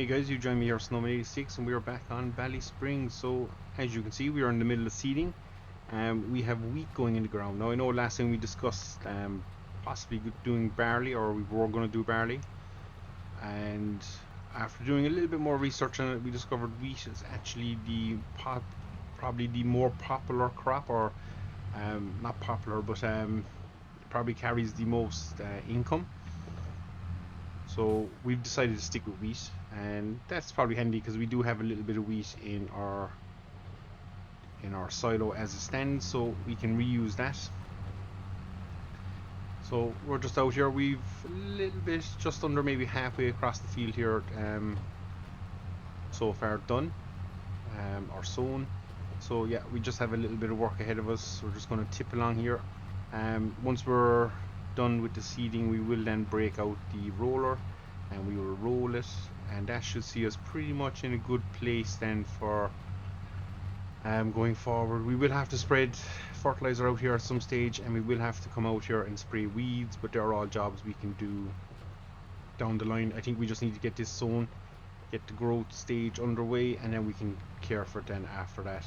Hey guys, you join me here, Snowman86, and we are back on Ballyspring. So, as you can see, we are in the middle of seeding. We have wheat going in the ground. Now, I know last time we discussed possibly doing barley, or we were going to do barley. And after doing a little bit more research on it, we discovered wheat is actually probably the more popular crop, or not popular, but probably carries the most income. So we've decided to stick with wheat, and that's probably handy because we do have a little bit of wheat in our silo as it stands, so we can reuse that. So we're just out here. We've a little bit, just under maybe halfway across the field here, so far done, or sown. So yeah, we just have a little bit of work ahead of us. We're just going to tip along here. Once we're done with the seeding, we will then break out the roller and we will roll it, and that should see us pretty much in a good place then for going forward. We will have to spread fertilizer out here at some stage, and we will have to come out here and spray weeds, but they're all jobs we can do down the line. I think we just need to get this sown, get the growth stage underway, and then we can care for it then after that.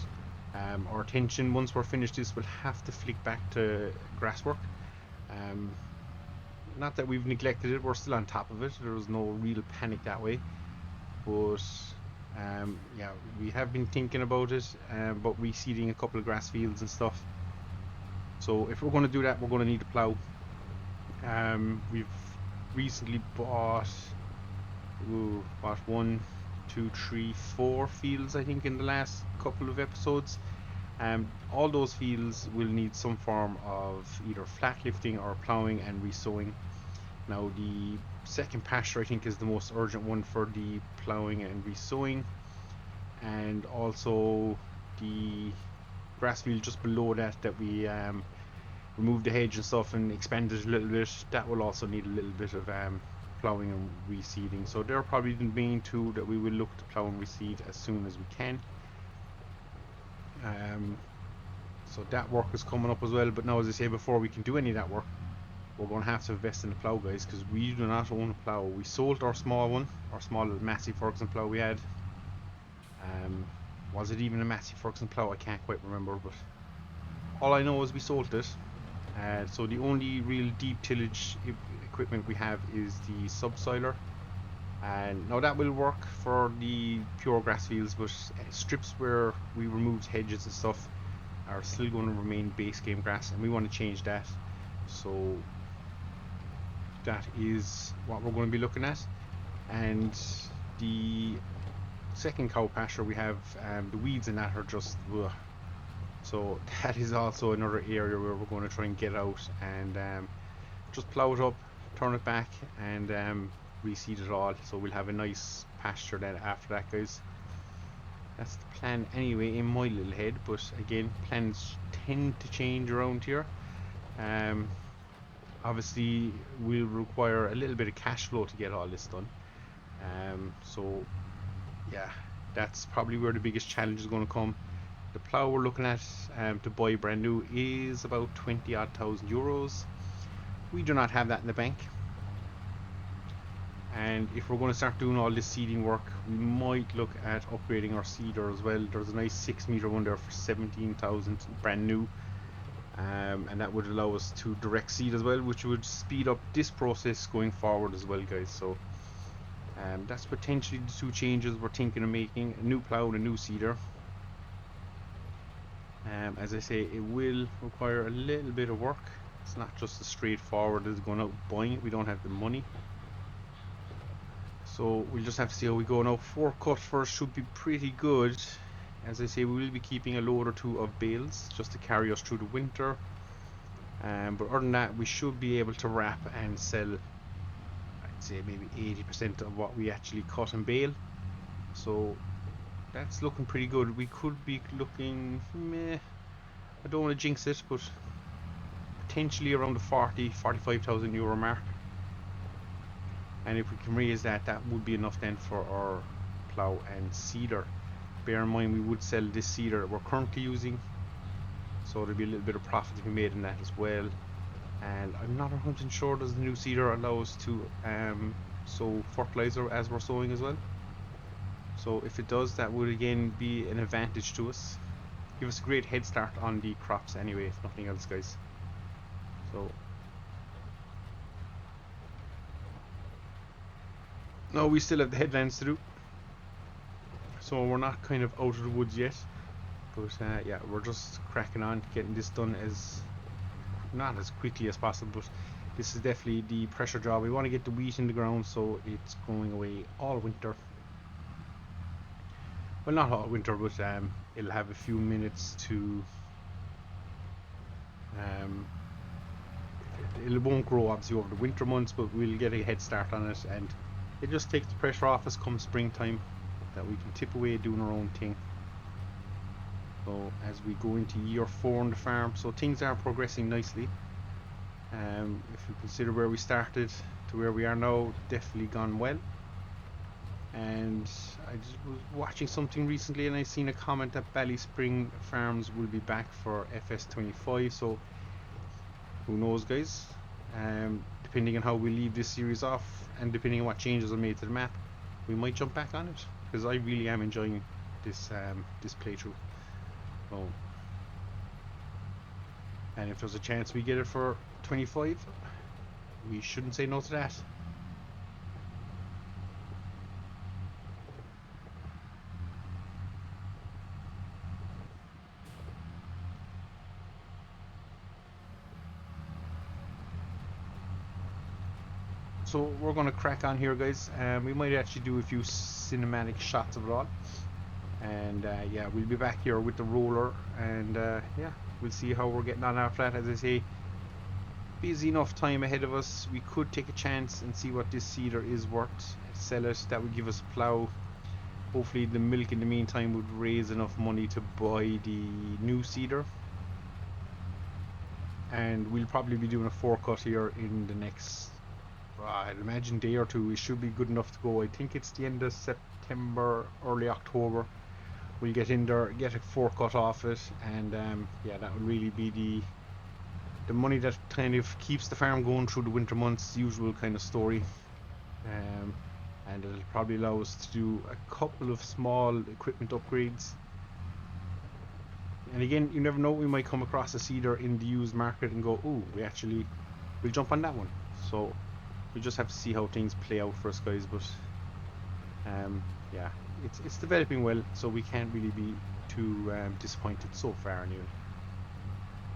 Our attention, once we're finished this, will have to flick back to grass work. Not that we've neglected it, we're still on top of it. There was no real panic that way, but yeah, we have been thinking about it, about reseeding a couple of grass fields and stuff. So if we're going to do that, we're going to need a plow. We've recently bought 1, 2, 3, 4 fields, I think, in the last couple of episodes. All those fields will need some form of either flat lifting or plowing and resowing. Now the second pasture, I think, is the most urgent one for the plowing and resowing, and also the grass field just below that we removed the hedge and stuff and expanded a little bit. That will also need a little bit of plowing and reseeding. So they're probably the main two that we will look to plow and reseed as soon as we can. So that work is coming up as well, but now, as I say, before we can do any of that work, we're going to have to invest in a plow, guys, because we do not own a plow. We sold our small one, our small Massey Ferguson plow we had. Was it even a Massey Ferguson plow? I can't quite remember, but all I know is we sold it. So the only real deep tillage equipment we have is the subsoiler, and now that will work for the pure grass fields, but strips where we removed hedges and stuff are still going to remain base game grass, and we want to change that. So that is what we're going to be looking at. And the second cow pasture we have, the weeds in that are just ugh. So that is also another area where we're going to try and get out and just plow it up, turn it back, and reseed it all, so we'll have a nice pasture then after that, guys. That's the plan anyway in my little head, but again, plans tend to change around here. Obviously we'll require a little bit of cash flow to get all this done, so yeah, that's probably where the biggest challenge is going to come. The plow we're looking at to buy brand new is about 20,000 euros. We do not have that in the bank, and if we're going to start doing all this seeding work, we might look at upgrading our seeder as well. There's a nice 6-meter one there for 17,000 brand new, and that would allow us to direct seed as well, which would speed up this process going forward as well, guys. So that's potentially the two changes we're thinking of making: a new plow and a new seeder. As I say, it will require a little bit of work. It's not just as straightforward as going out buying it. We don't have the money, so we'll just have to see how we go. Now 4 cut first should be pretty good. As I say, we will be keeping a load or two of bales just to carry us through the winter, but other than that, we should be able to wrap and sell, I'd say, maybe 80% of what we actually cut and bale. So that's looking pretty good. We could be looking, I don't want to jinx it, but potentially around the 45,000 euro mark. And if we can raise that, that would be enough then for our plow and seeder. Bear in mind, we would sell this seeder that we're currently using, so there'll be a little bit of profit to be made in that as well. And I'm not 100% sure, does the new seeder allow us to sow fertilizer as we're sowing as well? So if it does, that would again be an advantage to us. Give us a great head start on the crops anyway, if nothing else, guys. So no, we still have the headlands to do, so we're not kind of out of the woods yet. But yeah, we're just cracking on, getting this done as not as quickly as possible. But this is definitely the pressure job. We want to get the wheat in the ground, so it's going away all winter. Well, not all winter, but it'll have a few minutes to. It won't grow obviously over the winter months, but we'll get a head start on it, and it just takes the pressure off us come springtime, that we can tip away doing our own thing. So as we go into year 4 on the farm, so things are progressing nicely. If you consider where we started to where we are now, definitely gone well. And I just was watching something recently, and I seen a comment that Ballyspring farms will be back for FS25. So who knows, guys? Depending on how we leave this series off, and depending on what changes are made to the map, we might jump back on it, because I really am enjoying this this playthrough. So, and if there's a chance we get it for 25, we shouldn't say no to that. So we're going to crack on here, guys. We might actually do a few cinematic shots of it all, and yeah, we'll be back here with the roller, and yeah, we'll see how we're getting on after that. As I say, busy enough time ahead of us. We could take a chance and see what this seeder is worth, sell it. That would give us a plough. Hopefully the milk in the meantime would raise enough money to buy the new seeder, and we'll probably be doing a forecut here in the next, I'd imagine, day or two. We should be good enough to go. I think it's the end of September, early October. We'll get in there, get a forecut off it, and yeah, that would really be the money that kind of keeps the farm going through the winter months, usual kind of story. And it'll probably allow us to do a couple of small equipment upgrades. And again, you never know, we might come across a seeder in the used market and go, ooh, we'll jump on that one. So we just have to see how things play out for us, guys. But yeah, it's developing well, so we can't really be too disappointed so far anyway.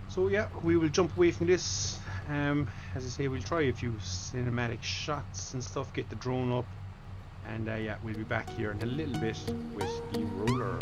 So yeah, we will jump away from this. As I say, we'll try a few cinematic shots and stuff, get the drone up, and yeah, we'll be back here in a little bit with the roller.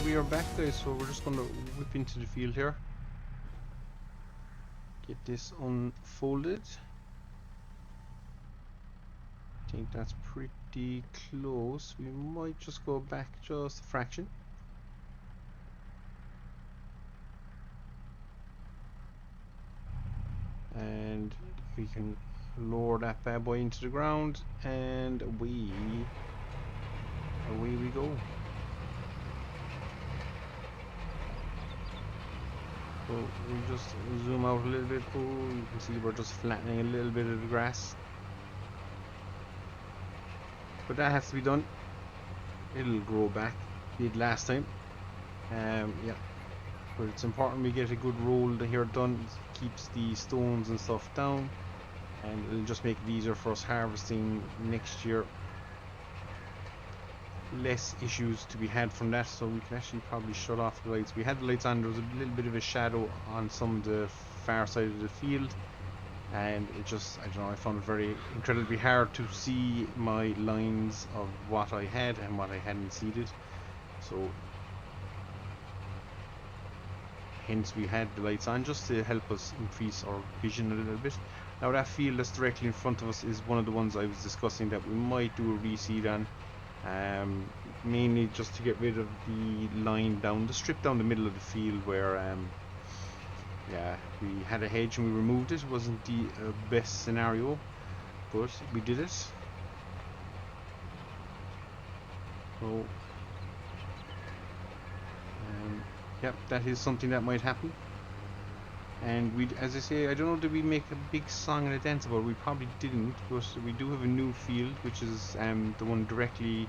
We are back, guys, so we're just going to whip into the field here, get this unfolded. I think that's pretty close. We might just go back just a fraction. And we can lower that bad boy into the ground, and away we go. So we'll just zoom out a little bit. Oh, you can see we're just flattening a little bit of the grass, but that has to be done. It'll grow back. Did last time. Yeah, but it's important we get a good roll here done. It keeps the stones and stuff down, and it'll just make it easier for us harvesting next year. less issues to be had from that, so we can actually probably shut off the lights. We had the lights on, there was a little bit of a shadow on some of the far side of the field, and it just, I don't know, I found it very incredibly hard to see my lines of what I had and what I hadn't seeded, so hence we had the lights on just to help us increase our vision a little bit. Now that field that's directly in front of us is one of the ones I was discussing that we might do a reseed on, mainly just to get rid of the line down the strip down the middle of the field where yeah, we had a hedge and we removed it. It wasn't the best scenario, but we did it. So yep, that is something that might happen. And we, as I say, I don't know, did we make a big song and a dance about it? We probably didn't, but we do have a new field, which is the one directly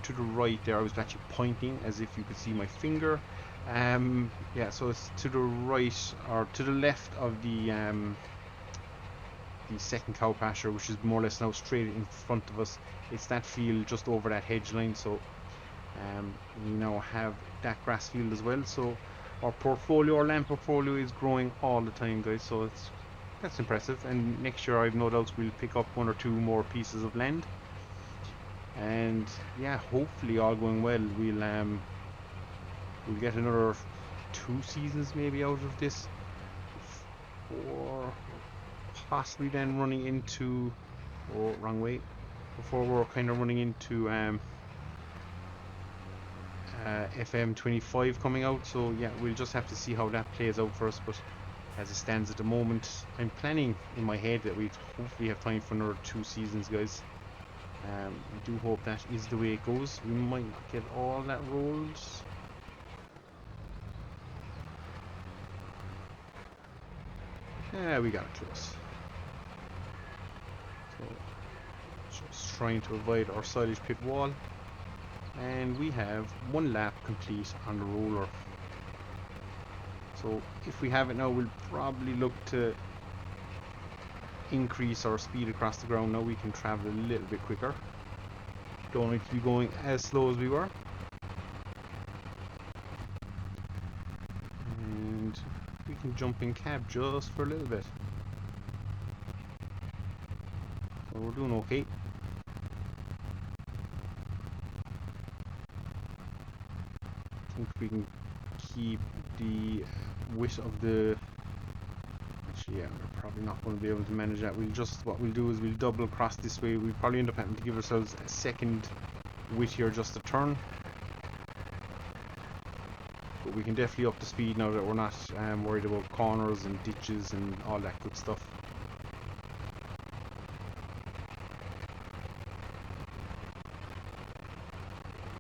to the right there. I was actually pointing as if you could see my finger. Yeah, so it's to the right, or to the left of the second cow pasture, which is more or less now straight in front of us. It's that field just over that hedge line, so we now have that grass field as well. So our land portfolio is growing all the time, guys, so that's impressive. And next year I've no doubts we'll pick up 1 or 2 more pieces of land, and yeah, hopefully all going well, we'll get another 2 seasons maybe out of this, or possibly then running into, oh, wrong way, before we're kind of running into FM25 coming out. So yeah, we'll just have to see how that plays out for us, but as it stands at the moment, I'm planning in my head that we hopefully have time for another 2 seasons, guys. I do hope that is the way it goes. We might not get all that rolled. Yeah, we got it close. So just trying to avoid our silage pit wall. And we have 1 lap complete on the roller. So if we have it now, we'll probably look to increase our speed across the ground. Now we can travel a little bit quicker. Don't need to be going as slow as we were. And we can jump in cab just for a little bit. So we're doing okay. I think we can keep the width of the, actually yeah, we're probably not going to be able to manage that. What we'll do is we'll double across this way. We'll probably end up having to give ourselves a second width here just to turn, but we can definitely up the speed now that we're not worried about corners and ditches and all that good stuff.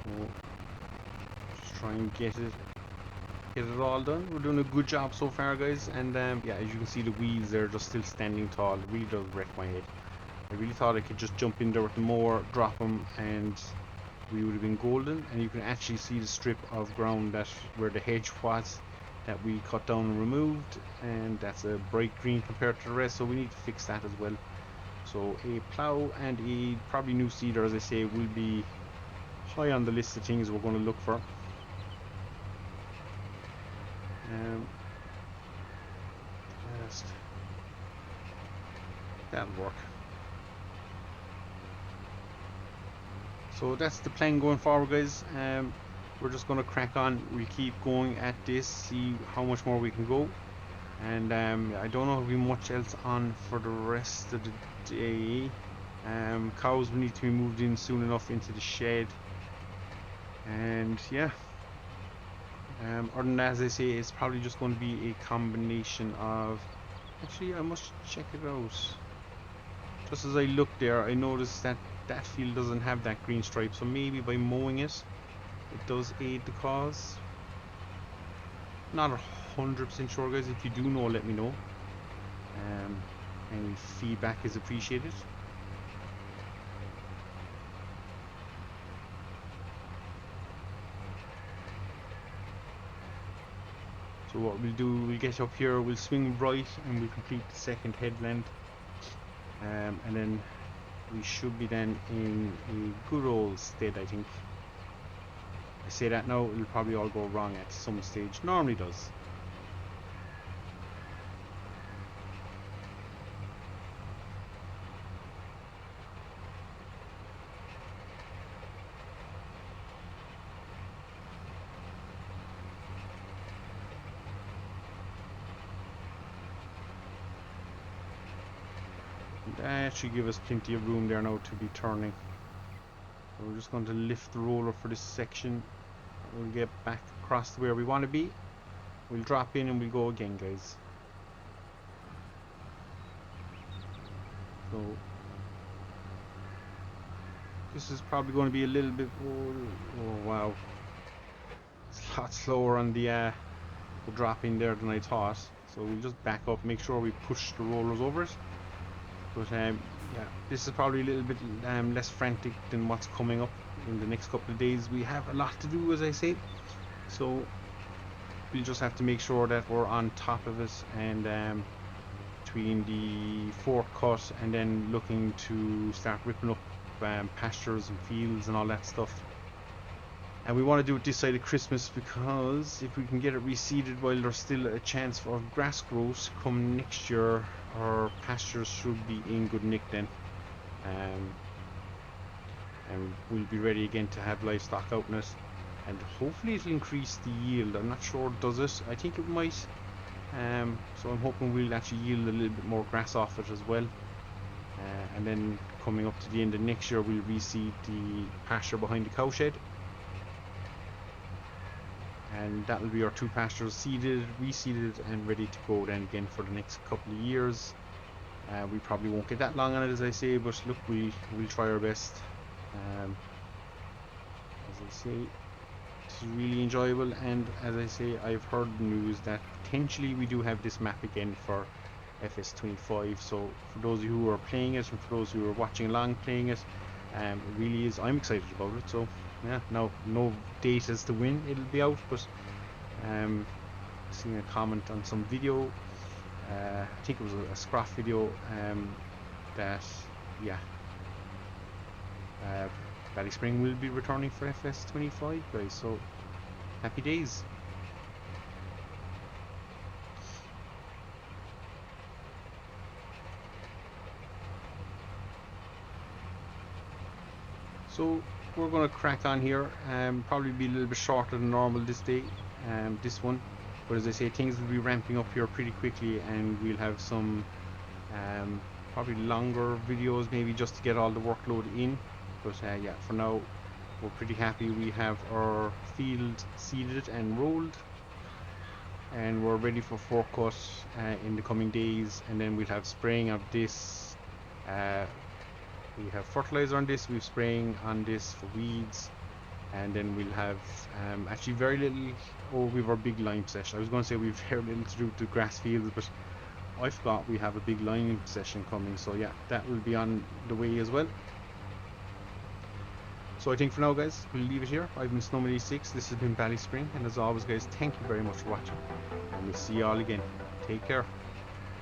So just try and get it all done. We're doing a good job so far, guys, and yeah, as you can see, the wheels, they're just still standing tall. It really does wreck my head. I really thought I could just jump in there with the mower, drop them, and we would have been golden. And you can actually see the strip of ground that where the hedge was that we cut down and removed, and that's a bright green compared to the rest, so we need to fix that as well. So a plow and a probably new seeder, as I say, will be high on the list of things we're going to look for. Just that'll work. So that's the plan going forward, guys. We're just going to crack on. We'll keep going at this, see how much more we can go, and I don't know if we have much else on for the rest of the day. Cows will need to be moved in soon enough into the shed, and yeah, other than that, as I say, it's probably just going to be a combination of, actually I must check it out. Just as I looked there, I noticed that that field doesn't have that green stripe, so maybe by mowing it, it does aid the cause. Not 100% sure, guys. If you do know, let me know. Any feedback is appreciated. So what we'll do, we'll get up here, we'll swing right, and we'll complete the second headland, and then we should be then in a good old stead, I think. say that now, it'll probably all go wrong at some stage. Normally does. That should give us plenty of room there now to be turning. So we're just going to lift the roller for this section. We'll get back across to where we want to be. We'll drop in and we'll go again, guys. So this is probably going to be a little bit, oh wow, it's a lot slower on the drop in there than I thought. So we'll just back up, make sure we push the rollers over it. But yeah, this is probably a little bit less frantic than what's coming up in the next couple of days. We have a lot to do, as I say, so we'll just have to make sure that we're on top of it, and between the fork cut and then looking to start ripping up pastures and fields and all that stuff. And we want to do it this side of Christmas, because if we can get it reseeded while there's still a chance for grass growth come next year, our pastures should be in good nick then. And we'll be ready again to have livestock out in it, and hopefully it'll increase the yield. I'm not sure, does it? I think it might. So I'm hoping we'll actually yield a little bit more grass off it as well. And then coming up to the end of next year, we'll reseed the pasture behind the cowshed. And that will be our two pastures seeded, reseeded, and ready to go then again for the next couple of years. We probably won't get that long on it, as I say, but look, we'll try our best. As I say, it's really enjoyable, and as I say, I've heard news that potentially we do have this map again for FS25. So for those of you who are playing it, and for those who are watching along playing it, it really is, I'm excited about it. So yeah, now no date as to when it'll be out, but seeing a comment on some video, I think it was a scruff video, that yeah, Ballyspring will be returning for FS25, guys, so happy days. So we're going to crack on here, probably be a little bit shorter than normal this day, this one, but as I say, things will be ramping up here pretty quickly, and we'll have some probably longer videos maybe just to get all the workload in. But yeah, for now we're pretty happy. We have our field seeded and rolled, and we're ready for fork cut in the coming days, and then we'll have spraying of this. We have fertilizer on this, we're spraying on this for weeds, and then we'll have actually very little. Oh, we have our big lime session. I was going to say we've very little to do with the grass fields, but I forgot we have a big lime session coming, so yeah, that will be on the way as well. So I think for now, guys, we'll leave it here. I've been Snowman86, this has been Ballyspring, and as always, guys, thank you very much for watching, and we'll see you all again. Take care.